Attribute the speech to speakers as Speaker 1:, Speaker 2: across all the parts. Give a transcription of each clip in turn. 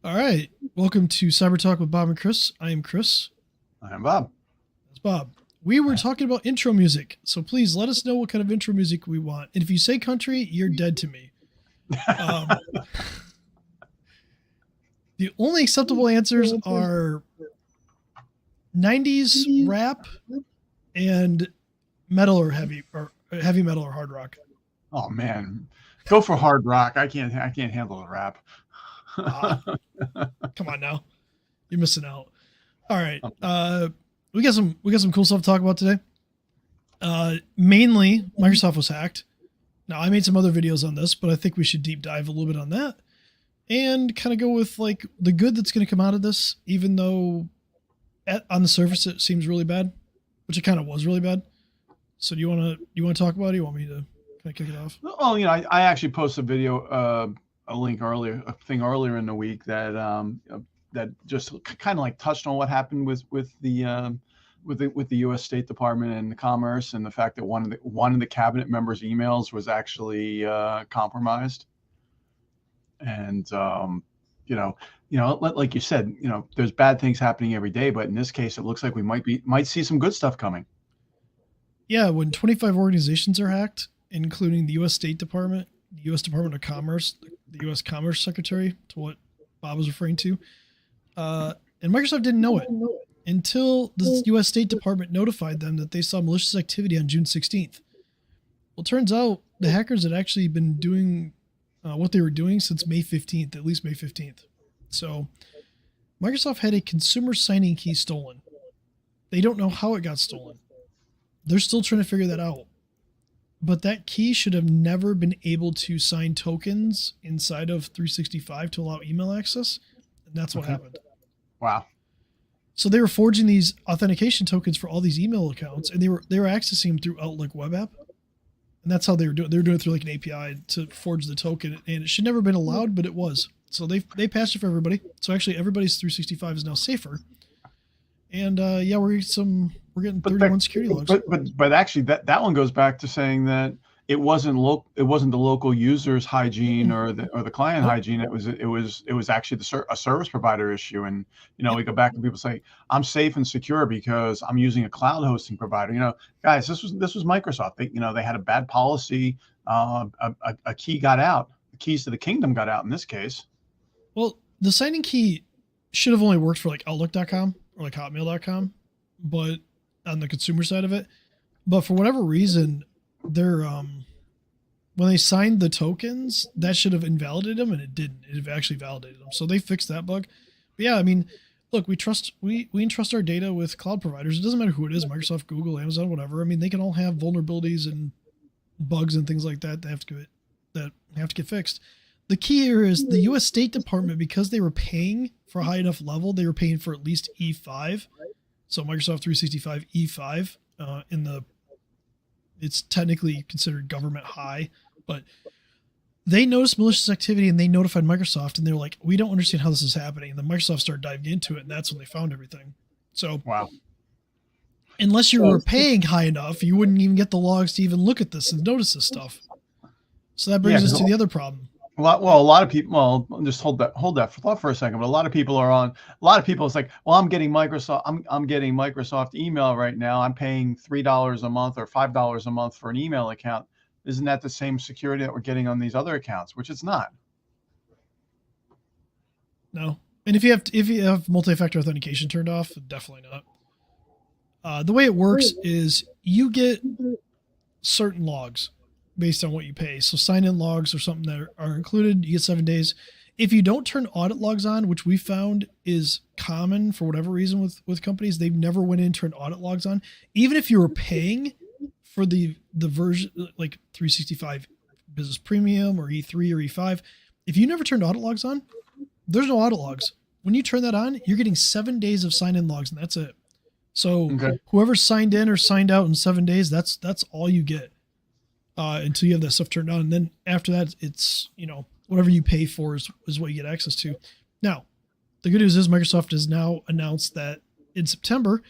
Speaker 1: All right. Welcome to CyberTalk with Bob and Chris. I am Chris.
Speaker 2: I'm Bob.
Speaker 1: That's Bob. We were talking about intro music, so please let us know what kind of intro music we want. And if you say country, you're dead to me. The only acceptable answers are 90s rap and metal or heavy metal or hard rock.
Speaker 2: Oh man, go for hard rock. I can't handle the rap.
Speaker 1: Come on now, you're missing out. All right, we got some cool stuff to talk about today. Mainly, Microsoft was hacked. Now, I made some other videos on this, but I think we should deep dive a little bit on that and kind of go with like the good that's going to come out of this, even though on the surface it seems really bad, which it kind of was really bad. So do you want to talk about it? You want me to kind of kick it off?
Speaker 2: Well, I actually posted a video, a thing earlier in the week that just kind of like touched on what happened with the U.S. State Department and the Commerce, and the fact that one of the cabinet members' emails was actually compromised. And like you said, there's bad things happening every day, but in this case, it looks like we might see some good stuff coming.
Speaker 1: Yeah, when 25 organizations are hacked, including the U.S. State Department, the U.S. Department of Commerce, the U.S. Commerce Secretary, to what Bob was referring to, and Microsoft didn't know it until the U.S. State Department notified them that they saw malicious activity on June 16th. Well, it turns out the hackers had actually been doing what they were doing since May 15th, at least May 15th. So Microsoft had a consumer signing key stolen. They don't know how it got stolen. They're still trying to figure that out. But that key should have never been able to sign tokens inside of 365 to allow email access. And that's what happened.
Speaker 2: Wow.
Speaker 1: So they were forging these authentication tokens for all these email accounts, and they were accessing them through Outlook web app. And that's how they were doing. They were doing it through like an API to forge the token, and it should never have been allowed, but it was. So they patched it for everybody. So actually, everybody's 365 is now safer. And we're getting 31 security logs.
Speaker 2: But actually, that one goes back to saying that it wasn't the local user's hygiene or the client hygiene. It was actually a service provider issue. And we go back and people say, I'm safe and secure because I'm using a cloud hosting provider. Guys, this was Microsoft. They had a bad policy. A key got out. The keys to the kingdom got out in this case.
Speaker 1: Well, the signing key should have only worked for like Outlook.com or like Hotmail.com, but on the consumer side of it. But for whatever reason, they're when they signed the tokens, that should have invalidated them, and it didn't. It actually validated them. So they fixed that bug. But yeah, I mean, look, we entrust our data with cloud providers. It doesn't matter who it is, Microsoft, Google, Amazon, whatever. I mean, they can all have vulnerabilities and bugs and things like that that have to get fixed. The key here is the U.S. State Department, because they were paying for a high enough level, they were paying for at least E5. So Microsoft 365 E5 it's technically considered government high, but they noticed malicious activity and they notified Microsoft, and they were like, we don't understand how this is happening. And then Microsoft started diving into it, and that's when they found everything. So
Speaker 2: wow.
Speaker 1: Unless you were paying high enough, you wouldn't even get the logs to even look at this and notice this stuff. So that brings us to the other problem.
Speaker 2: A lot of people. Well, just hold that thought for a second. But a lot of people it's like, well, I'm getting Microsoft email right now. I'm paying $3 a month or $5 a month for an email account. Isn't that the same security that we're getting on these other accounts? Which it's not.
Speaker 1: No, and if you have multi-factor authentication turned off, definitely not. The way it works is you get certain logs based on what you pay. So sign-in logs or something that are included, you get 7 days. If you don't turn audit logs on, which we found is common for whatever reason with companies, they've never went in and turned audit logs on. Even if you were paying for the version like 365 Business Premium or E3 or E5, if you never turned audit logs on, there's no audit logs. When you turn that on, you're getting 7 days of sign-in logs, and that's it. So Whoever signed in or signed out in 7 days, that's all you get. Until you have that stuff turned on. And then after that, it's, whatever you pay for is what you get access to. Now, the good news is Microsoft has now announced that in September,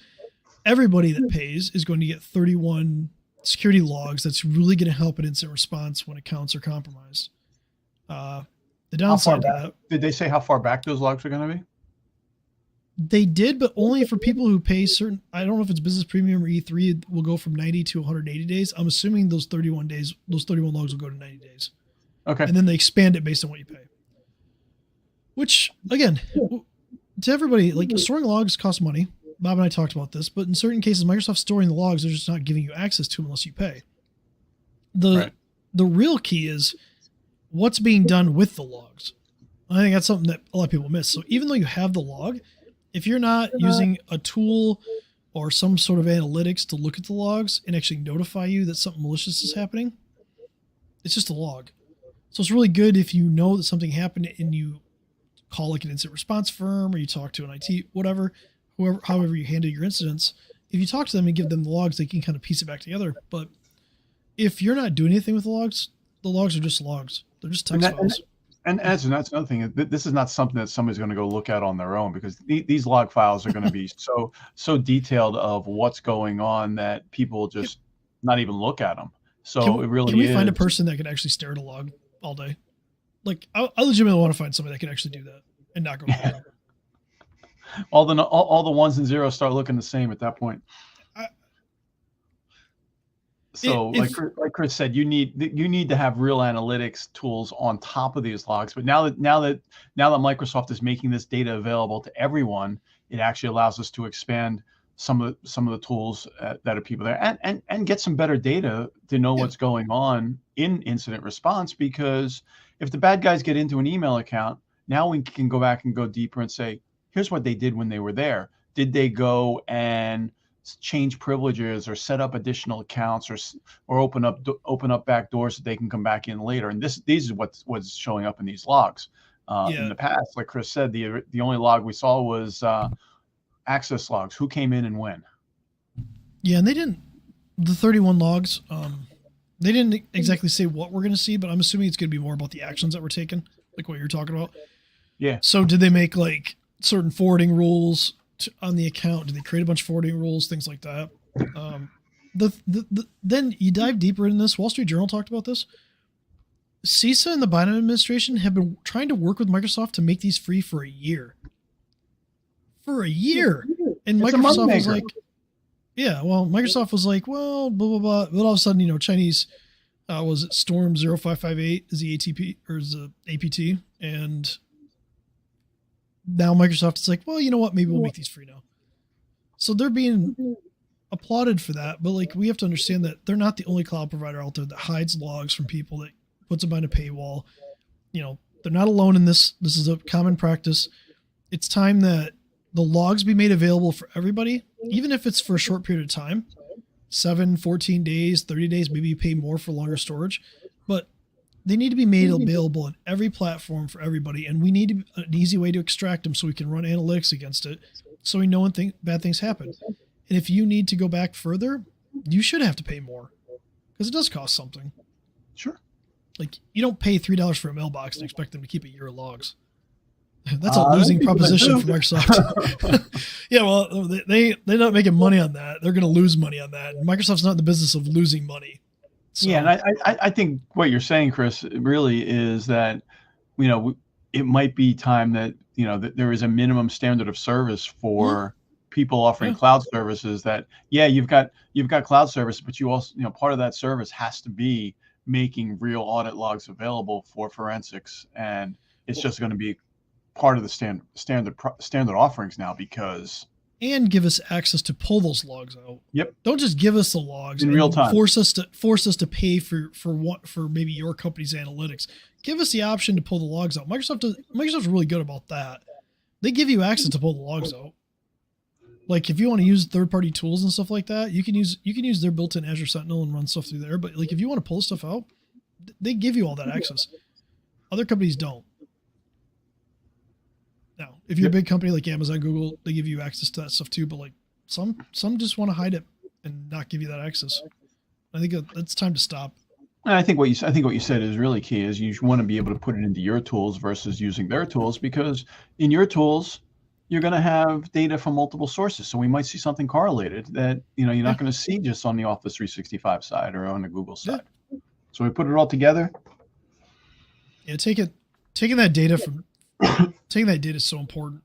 Speaker 1: everybody that pays is going to get 31 security logs. That's really going to help an incident response when accounts are compromised. The downside to that,
Speaker 2: did they say how far back those logs are going to be?
Speaker 1: they did, but only for people who pay certain. I don't know if it's business premium or E3 it will go from 90 to 180 days. I'm assuming those 31 days, those 31 logs will go to 90 days.
Speaker 2: Okay.
Speaker 1: And then they expand it based on what you pay. Which, again, to everybody, like storing logs costs money. Bob and I talked about this, but in certain cases, Microsoft's storing the logs. They're just not giving you access to them unless you pay. The real key is what's being done with the logs. I think that's something that a lot of people miss. So even though you have the log, if you're not using a tool or some sort of analytics to look at the logs and actually notify you that something malicious is happening, it's just a log. So it's really good if you know that something happened and you call like an incident response firm or you talk to an IT, whatever, however you handle your incidents. If you talk to them and give them the logs, they can kind of piece it back together. But if you're not doing anything with the logs are just logs. They're just text files.
Speaker 2: And that's another thing. This is not something that somebody's going to go look at on their own, because these log files are going to be so detailed of what's going on that people just not even look at them. So it really
Speaker 1: can we find a person that can actually stare at a log all day? Like I legitimately want to find somebody that can actually do that and not go.
Speaker 2: All the ones and zeros start looking the same at that point. So like Chris said, you need to have real analytics tools on top of these logs. But now that Microsoft is making this data available to everyone, it actually allows us to expand some of the tools that are people there and get some better data to know what's going on in incident response. Because if the bad guys get into an email account, now we can go back and go deeper and say, here's what they did when they were there. Did they go and change privileges or set up additional accounts or open up back doors so they can come back in later? And these are what's showing up in these logs. In the past, like Chris said, the only log we saw was access logs, who came in and when. Yeah,
Speaker 1: and the 31 logs, they didn't exactly say what we're going to see, but I'm assuming it's going to be more about the actions that were taken, like what you're talking about.
Speaker 2: Yeah.
Speaker 1: So did they make like certain forwarding rules on the account? Did they create a bunch of forwarding rules, things like that? Then you dive deeper in this. Wall Street Journal talked about this. CISA and the Biden administration have been trying to work with Microsoft to make these free for a year. For a year. And
Speaker 2: it's
Speaker 1: Microsoft was like, Microsoft was like, well, blah, blah, blah. But all of a sudden, Chinese, was it Storm 0558 is the ATP or is the APT? And now Microsoft is like, well, you know what? Maybe we'll make these free now. So they're being applauded for that. But like, we have to understand that they're not the only cloud provider out there that hides logs from people, that puts them behind a paywall. They're not alone in this. This is a common practice. It's time that the logs be made available for everybody, even if it's for a short period of time, 7, 14 days, 30 days, maybe you pay more for longer storage, but they need to be made available on every platform for everybody. And we need an easy way to extract them so we can run analytics against it, so we know when bad things happen. And if you need to go back further, you should have to pay more, because it does cost something.
Speaker 2: Sure.
Speaker 1: Like, you don't pay $3 for a mailbox and expect them to keep a year of logs. That's a losing proposition for Microsoft. Yeah, well, they're not making money on that. They're going to lose money on that. And Microsoft's not in the business of losing money. So.
Speaker 2: Yeah, and I think what you're saying, Chris, really is that, it might be time that, that there is a minimum standard of service for people offering cloud services. That, you've got cloud service, but you also, part of that service has to be making real audit logs available for forensics, and it's just going to be part of the standard offerings now, because
Speaker 1: and give us access to pull those logs out.
Speaker 2: Yep.
Speaker 1: Don't just give us the logs
Speaker 2: in real time.
Speaker 1: Force us to pay for maybe your company's analytics. Give us the option to pull the logs out. Microsoft's really good about that. They give you access to pull the logs out. Like, if you want to use third-party tools and stuff like that, you can use their built-in Azure Sentinel and run stuff through there. But like, if you want to pull stuff out, they give you all that access. Other companies don't. Now, if you're a big company like Amazon, Google, they give you access to that stuff too. But like, some just want to hide it and not give you that access. I think it's time to stop.
Speaker 2: And I think what you said is really key. Is you want to be able to put it into your tools versus using their tools, because in your tools, you're going to have data from multiple sources. So we might see something correlated that, you're not going to see just on the Office 365 side or on the Google side. So we put it all together.
Speaker 1: Yeah, take it. taking that data is so important.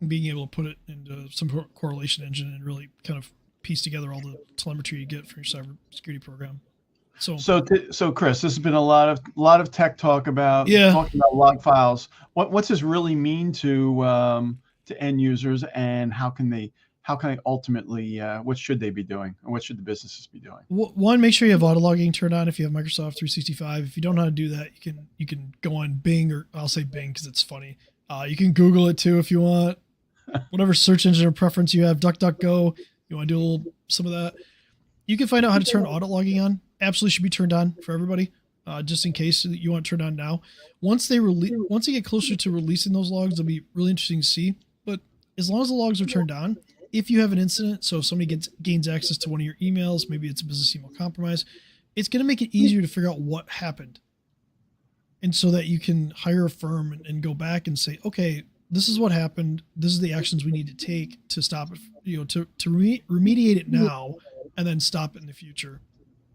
Speaker 1: Being able to put it into some correlation engine and really kind of piece together all the telemetry you get from your cybersecurity program.
Speaker 2: So Chris, this has been a lot of tech talk about talking about log files. What's this really mean to end users, and how can they ultimately what should they be doing, and what should the businesses be doing?
Speaker 1: One, make sure you have auto logging turned on if you have Microsoft 365. If you don't know how to do that, you can go on Bing, or I'll say Bing because it's funny. You can Google it too if you want. Whatever search engine or preference you have, DuckDuckGo, you want to do some of that. You can find out how to turn audit logging on. Absolutely should be turned on for everybody, just in case you want to turn on now. Once they get closer to releasing those logs, it'll be really interesting to see. But as long as the logs are turned on, if you have an incident, so if somebody gains access to one of your emails, maybe it's a business email compromise, it's going to make it easier to figure out what happened. And so that you can hire a firm and go back and say, okay, this is what happened. This is the actions we need to take to stop it, to remediate it now and then stop it in the future,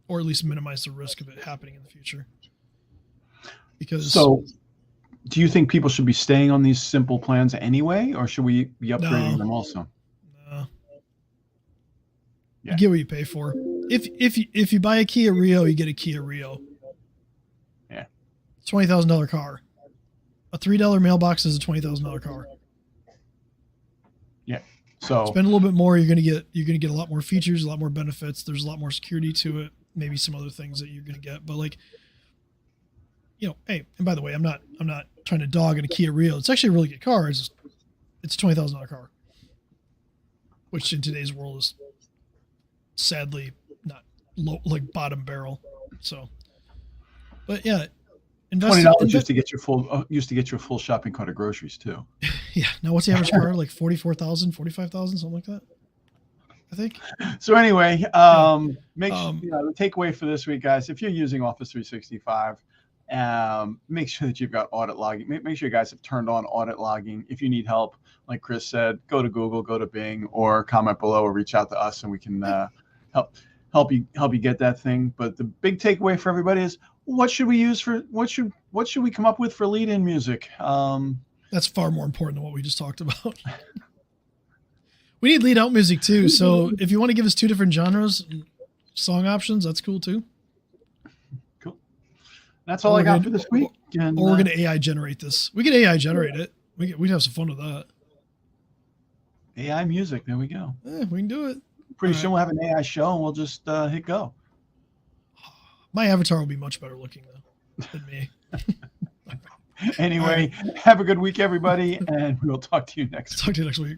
Speaker 1: or at least minimize the risk of it happening in the future.
Speaker 2: So do you think people should be staying on these simple plans anyway, or should we be upgrading them also?
Speaker 1: No. Yeah. You get what you pay for. If you buy a Kia Rio, you get a Kia Rio.
Speaker 2: Yeah.
Speaker 1: $20,000 car. A $3 mailbox is a $20,000 car.
Speaker 2: Yeah. So
Speaker 1: spend a little bit more, you're gonna get a lot more features, a lot more benefits. There's a lot more security to it. Maybe some other things that you're gonna get. But hey, and by the way, I'm not trying to dog in a Kia Rio. It's actually a really good car. It's a $20,000 car, which in today's world is sadly not low, like bottom barrel. So, but yeah.
Speaker 2: $20 used to get your full shopping cart of groceries too.
Speaker 1: Yeah. Now what's the average car? Like 44,000, 45,000, something like that, I think.
Speaker 2: So anyway, the takeaway for this week, guys, if you're using Office 365, make sure that you've got audit logging. Make sure you guys have turned on audit logging. If you need help, like Chris said, go to Google, go to Bing, or comment below, or reach out to us, and we can help you get that thing. But the big takeaway for everybody is, what should we use for what should we come up with for lead-in music?
Speaker 1: That's far more important than what we just talked about. We need lead-out music too. So if you want to give us 2 different genres, song options, that's cool too.
Speaker 2: Cool. That's all I got for this week.
Speaker 1: Or we're going to AI generate this. We can AI generate it. We'd have some fun with that.
Speaker 2: AI music. There we go.
Speaker 1: We can do it.
Speaker 2: Pretty soon we'll have an AI show and we'll just hit go.
Speaker 1: My avatar will be much better looking though than me.
Speaker 2: Anyway, have a good week, everybody, and we'll talk to you next week.